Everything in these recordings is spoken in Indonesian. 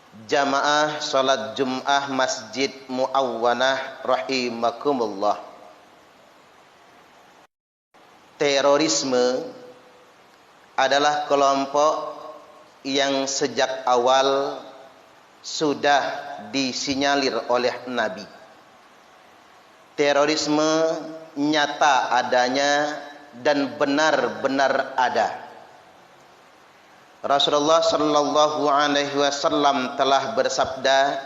Jamaah salat Jum'ah Masjid Muawwanah rahimakumullah. Terorisme adalah kelompok yang sejak awal sudah disinyalir oleh Nabi. Terorisme nyata adanya dan benar-benar ada. Rasulullah sallallahu alaihi wasallam telah bersabda,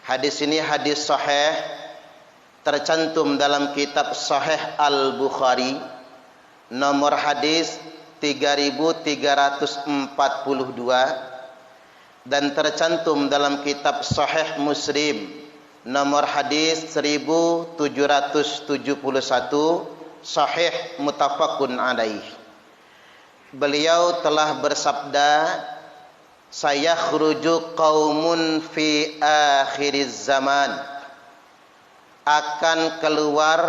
hadis ini hadis sahih, tercantum dalam kitab Sahih Al-Bukhari, nomor hadis 3342, dan tercantum dalam kitab Sahih Muslim, nomor hadis 1771, sahih muttafaqun alaih. Beliau telah bersabda, sayakhruju qaumun fi akhiriz zaman, akan keluar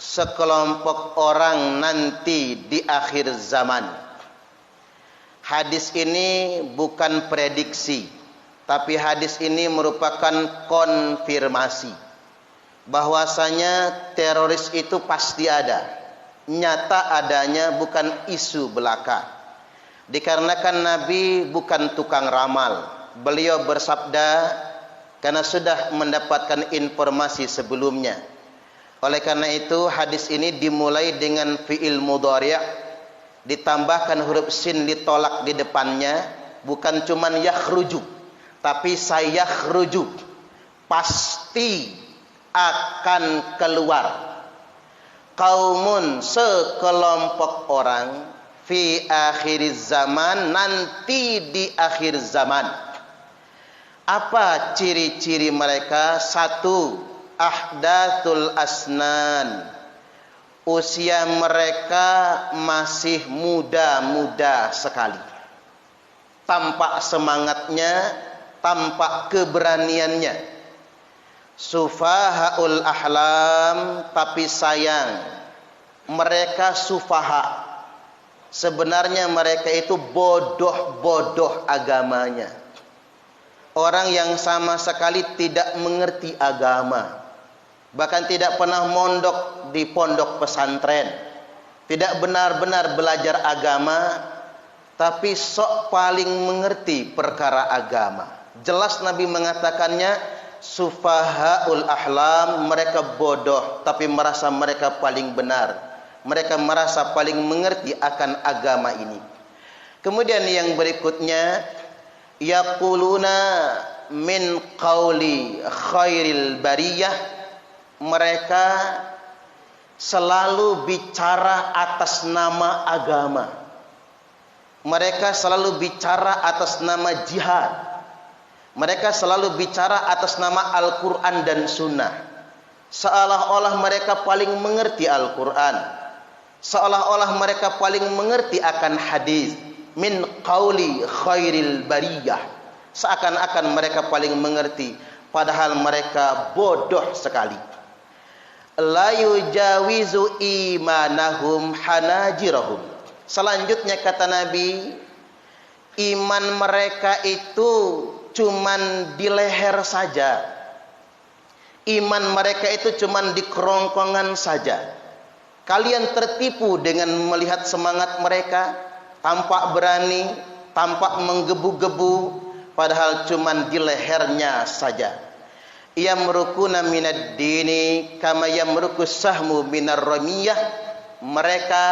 sekelompok orang nanti di akhir zaman. Hadis ini bukan prediksi, tapi hadis ini merupakan konfirmasi bahwasanya teroris itu pasti ada. Nyata adanya, bukan isu belaka. Dikarenakan Nabi bukan tukang ramal. Beliau bersabda karena sudah mendapatkan informasi sebelumnya. Oleh karena itu hadis ini dimulai dengan fi'il mudhari', ditambahkan huruf sin ditolak di depannya, bukan cuman yakhruju, tapi sayakhruju, pasti akan keluar. Qaumun, sekelompok orang, fi akhiriz zaman, nanti di akhir zaman. Apa ciri-ciri mereka? Satu, ahdathul asnan, usia mereka masih muda-muda sekali. Tampak semangatnya, tampak keberaniannya. Sufahaul ahlam, tapi sayang mereka sufaha. Sebenarnya mereka itu bodoh-bodoh agamanya. Orang yang sama sekali tidak mengerti agama, bahkan tidak pernah mondok di pondok pesantren, tidak benar-benar belajar agama, tapi sok paling mengerti perkara agama. Jelas Nabi mengatakannya, sufahaul ahlam, mereka bodoh tapi merasa mereka paling benar. Mereka merasa paling mengerti akan agama ini. Kemudian yang berikutnya, yaquluna min qauli khairil bariyah, mereka selalu bicara atas nama agama. Mereka selalu bicara atas nama jihad. Mereka selalu bicara atas nama Al-Quran dan Sunnah. Seolah-olah mereka paling mengerti Al-Quran, seolah-olah mereka paling mengerti akan hadis. Min qauli khairil bariyah, seakan-akan mereka paling mengerti, padahal mereka bodoh sekali. La yujawizu imanahum hanajirahum. Selanjutnya kata Nabi, iman mereka itu cuman di leher saja. Iman mereka itu cuman di kerongkongan saja. Kalian tertipu dengan melihat semangat mereka, tampak berani, tampak menggebu-gebu, padahal cuman di lehernya saja. Yamrukuna minad dini kama yamrukus sahmu minar ramiyah. Mereka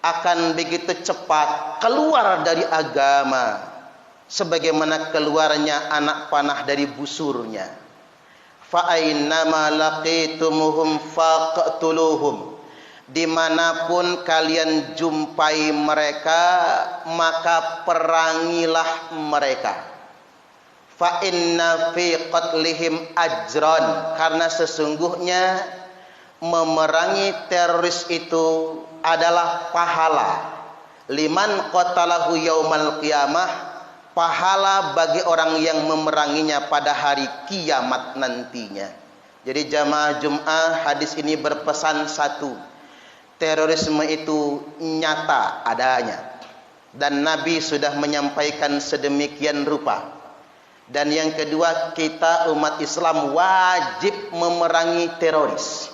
akan begitu cepat keluar dari agama sebagaimana keluarnya anak panah dari busurnya. Fa ainnama laqitumuhum faqtuluhum, dimanapun kalian jumpai mereka maka perangilah mereka. Fa inna fi qatlihim ajran, karena sesungguhnya memerangi teroris itu adalah pahala. Liman qatalahu yaumal qiyamah, pahala bagi orang yang memeranginya pada hari kiamat nantinya. Jadi jamaah Jum'ah, hadis ini berpesan satu, terorisme itu nyata adanya. dan Nabi sudah menyampaikan sedemikian rupa. Dan yang kedua, kita umat Islam wajib memerangi teroris.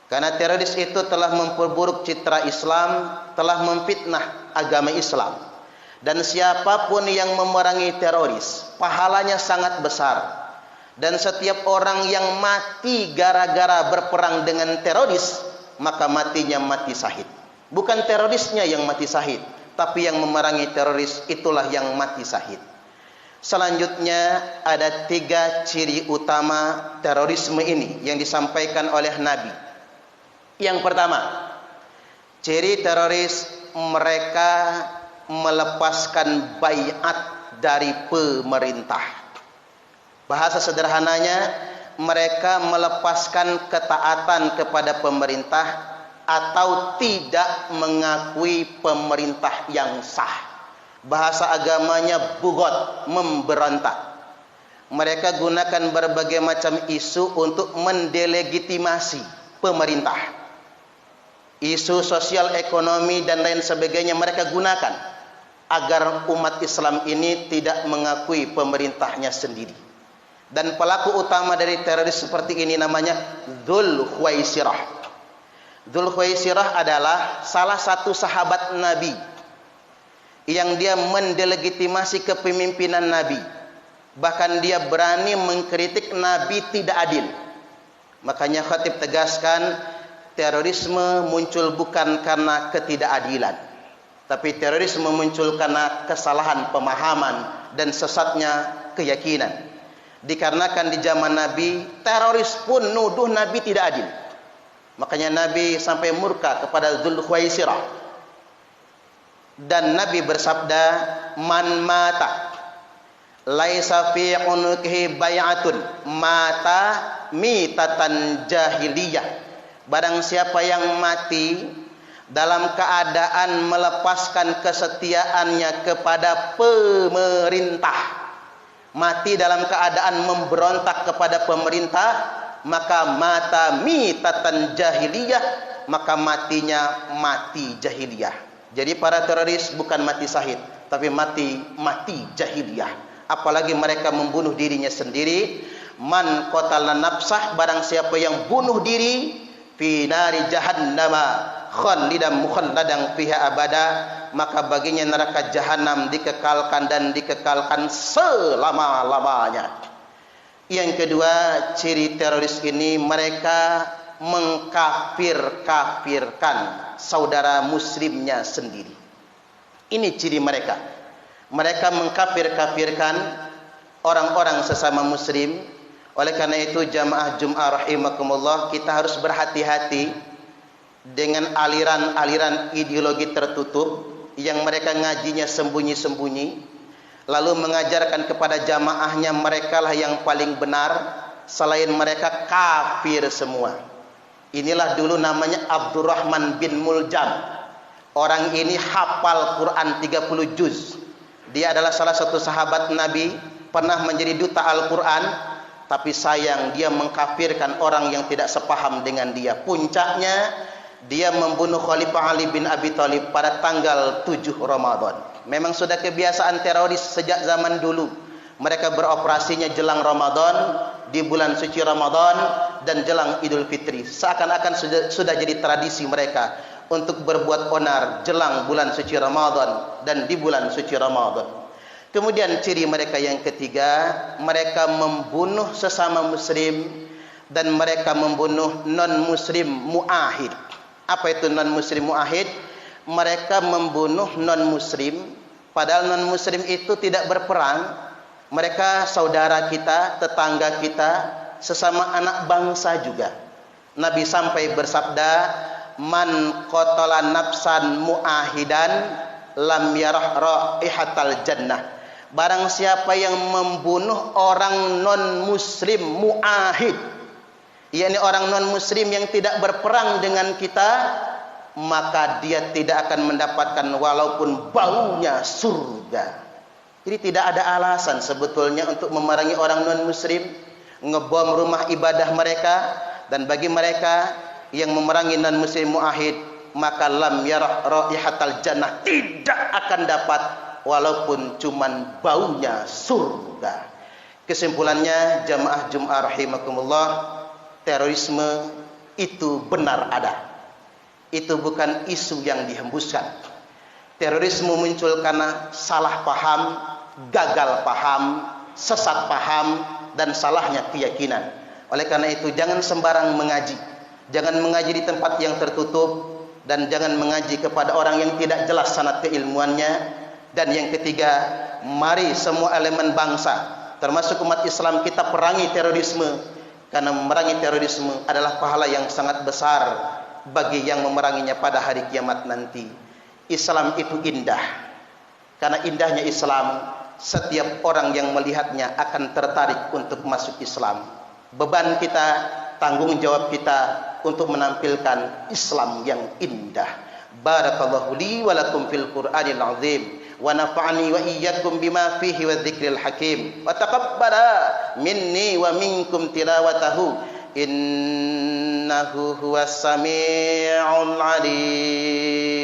Karena teroris itu telah memperburuk citra Islam, telah memfitnah agama Islam. Dan siapapun yang memerangi teroris, pahalanya sangat besar. Dan setiap orang yang mati gara-gara berperang dengan teroris, maka matinya mati syahid. Bukan terorisnya yang mati syahid, tapi yang memerangi teroris itulah yang mati syahid. Selanjutnya ada 3 ciri utama terorisme ini yang disampaikan oleh Nabi. Yang pertama, ciri teroris, mereka melepaskan baiat dari pemerintah. Bahasa sederhananya, mereka melepaskan ketaatan kepada pemerintah atau tidak mengakui pemerintah yang sah. Bahasa agamanya bugot, memberontak. Mereka gunakan berbagai macam isu untuk mendelegitimasi pemerintah. Isu sosial, ekonomi dan lain sebagainya mereka gunakan agar umat Islam ini tidak mengakui pemerintahnya sendiri. Dan pelaku utama dari teroris seperti ini namanya Dzul Khuwaisirah. Dzul Khuwaisirah adalah salah satu sahabat Nabi yang dia mendelegitimasi kepemimpinan Nabi. Bahkan dia berani mengkritik Nabi tidak adil. Makanya khatib tegaskan, terorisme muncul bukan karena ketidakadilan, tapi terorisme muncul karena kesalahan pemahaman dan sesatnya keyakinan. Dikarenakan di zaman Nabi, teroris pun nuduh Nabi tidak adil. Makanya Nabi sampai murka kepada Dzul Khuwaisirah. Dan Nabi bersabda, "Man mata laisa fi unuqihi bai'atun mata mitatan jahiliyah." Barang siapa yang mati dalam keadaan melepaskan kesetiaannya kepada pemerintah, mati dalam keadaan memberontak kepada pemerintah, maka mata mitatan jahiliyah, maka matinya mati jahiliyah. Jadi para teroris bukan mati syahid, tapi mati jahiliyah. Apalagi mereka membunuh dirinya sendiri. Man qatala nafsah, barang siapa yang bunuh diri, fi nari jahannama khalidan mukhalladan fiha abada, maka baginya neraka jahanam dikekalkan dan dikekalkan selama-lamanya. Yang kedua, ciri teroris ini mereka mengkafir-kafirkan saudara muslimnya sendiri. Ini ciri mereka. Mereka mengkafir-kafirkan orang-orang sesama muslim. Oleh karena itu jamaah Jum'ah rahimakumullah, kita harus berhati-hati dengan aliran-aliran ideologi tertutup yang mereka ngajinya sembunyi-sembunyi, lalu mengajarkan kepada jamaahnya merekalah yang paling benar, selain mereka kafir semua. Inilah dulu namanya Abdurrahman bin Muljam. Orang ini hafal Quran 30 juz. Dia adalah salah satu sahabat Nabi, pernah menjadi duta Al-Quran, tapi sayang dia mengkafirkan orang yang tidak sepaham dengan dia. Puncaknya dia membunuh Khalifah Ali bin Abi Thalib pada tanggal 7 Ramadan. Memang sudah kebiasaan teroris sejak zaman dulu. Mereka beroperasinya jelang Ramadan, di bulan suci Ramadan, dan jelang Idul Fitri. Seakan-akan sudah jadi tradisi mereka untuk berbuat onar jelang bulan suci Ramadan dan di bulan suci Ramadan. Kemudian ciri mereka yang ketiga, mereka membunuh sesama muslim dan mereka membunuh non-muslim mu'ahid. Apa itu non-muslim mu'ahid? Mereka membunuh non-muslim, padahal non-muslim itu tidak berperang. Mereka saudara kita, tetangga kita, sesama anak bangsa juga. Nabi sampai bersabda, "Man qatala nafsan mu'ahidan lam yarah raihatal jannah." Barang siapa yang membunuh orang non-muslim mu'ahid, yakni orang non-muslim yang tidak berperang dengan kita, maka dia tidak akan mendapatkan walaupun baunya surga. Jadi tidak ada alasan sebetulnya untuk memerangi orang non-muslim, ngebom rumah ibadah mereka. Dan bagi mereka yang memerangi non-muslim mu'ahid, maka lam yarah raihatal jannah, tidak akan dapat walaupun cuman baunya surga. Kesimpulannya, jamaah Jumat rahimakumullah, terorisme itu benar ada. Itu bukan isu yang dihembuskan. Terorisme muncul karena salah paham, gagal paham, sesat paham, dan salahnya keyakinan. Oleh karena itu, jangan sembarang mengaji. Jangan mengaji di tempat yang tertutup, dan jangan mengaji kepada orang yang tidak jelas sanad keilmuannya. Dan yang ketiga, mari semua elemen bangsa, termasuk umat Islam, kita perangi terorisme. Karena memerangi terorisme adalah pahala yang sangat besar bagi yang memeranginya pada hari kiamat nanti. Islam itu indah. Karena indahnya Islam, setiap orang yang melihatnya akan tertarik untuk masuk Islam. Beban kita, tanggung jawab kita untuk menampilkan Islam yang indah. Barakallahu li wa lakum fil Qur'anil azim, wa nafa'ani wa iyyakum bima fihi wa dzikril hakim, wa taqabbala minni wa minkum tilawatahu, innahu huwas sami'ul alim.